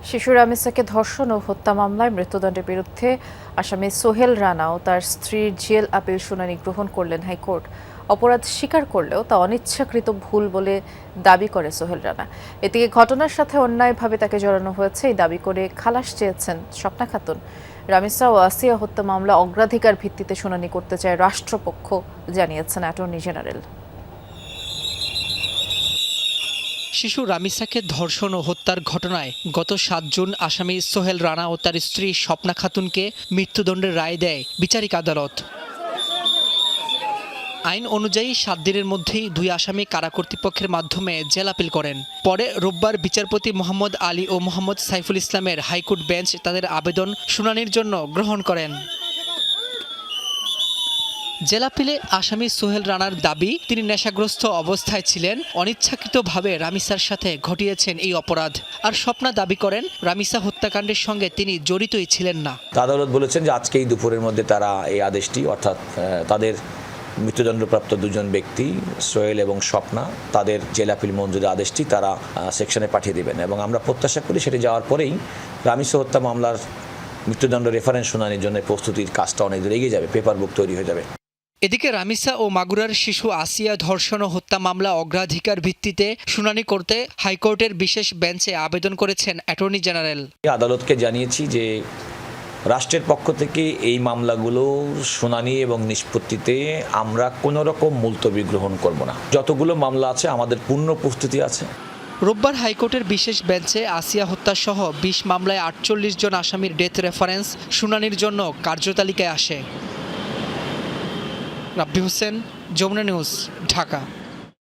শিশু রামিসাকে ধর্ষণ ও হত্যা মামলায় মৃত্যুদণ্ডের বিরুদ্ধে আসামি সোহেল রানা ও তার স্ত্রীর জেল আপিল শুনানি গ্রহণ করলেন হাইকোর্ট। অপরাধ স্বীকার করলেও তা অনিচ্ছাকৃত ভুল বলে দাবি করে সোহেল রানা। এদিকে ঘটনার সাথে অন্যায়ভাবে তাকে জড়ানো হয়েছে এই দাবি করে খালাস চেয়েছেন স্বপ্না খাতুন। রামিসা ও আসিয়া হত্যা মামলা অগ্রাধিকার ভিত্তিতে শুনানি করতে চায় রাষ্ট্রপক্ষ, জানিয়েছেন অ্যাটর্নি জেনারেল। শিশু রামিসাকে ধর্ষণ ও হত্যার ঘটনায় গত ৭ জুন আসামি সোহেল রানা ও তার স্ত্রী স্বপ্না খাতুনকে মৃত্যুদণ্ডের রায় দেয় বিচারিক আদালত। আইন অনুযায়ী ৭ দিনের মধ্যেই দুই আসামি কারা কর্তৃপক্ষের মাধ্যমে জেল আপিল করেন। পরে রোববার বিচারপতি মোহাম্মদ আলী ও মোহাম্মদ সাইফুল ইসলামের হাইকোর্ট বেঞ্চ তাদের আবেদন শুনানির জন্য গ্রহণ করেন। জেল আপিলে আসামি সোহেল রানার দাবি, তিনি নেশাগ্রস্ত অবস্থায় ছিলেন, অনিচ্ছাকৃতভাবে রামিসার সাথে ঘটিয়েছেন এই অপরাধ। আর স্বপ্না দাবি করেন রামিসা হত্যাকাণ্ডের সঙ্গে তিনি জড়িতই ছিলেন না। আদালত বলেছেন যে আজকেই দুপুরের মধ্যে তারা এই আদেশটি, অর্থাৎ তাদের মৃত্যুদণ্ডপ্রাপ্ত দুজন ব্যক্তি সোহেল এবং স্বপ্না, তাদের জেল আপিল মঞ্জুরের আদেশটি তারা সেকশনে পাঠিয়ে দেবেন এবং আমরা প্রত্যাশা করি সেটি যাওয়ার পরেই রামিসা হত্যা মামলার মৃত্যুদণ্ড রেফারেন্স শুনানির জন্য প্রস্তুতির কাজটা অনেক দূর এগিয়ে যাবে, পেপার বুক তৈরি হয়ে যাবে। এদিকে রামিসা ও মাগুরার শিশু আসিয়া ধর্ষণ ও হত্যা মামলা অগ্রাধিকার ভিত্তিতে শুনানি করতে হাইকোর্টের বিশেষ বেঞ্চে আবেদন করেছেন অ্যাটর্নি জেনারেল। আদালতকে জানিয়েছি যে রাষ্ট্রের পক্ষ থেকে এই মামলাগুলোর শুনানি এবং নিষ্পত্তিতে আমরা কোনো রকম মুলতবি গ্রহণ করব না। যতগুলো মামলা আছে আমাদের পূর্ণ প্রস্তুতি আছে। রোববার হাইকোর্টের বিশেষ বেঞ্চে আসিয়া হত্যাসহ ২০ মামলায় ৪৮ জন আসামির ডেথ রেফারেন্স শুনানির জন্য কার্যতালিকায় আসে। রাব্বি হোসেন, যমুনা নিউজ, ঢাকা।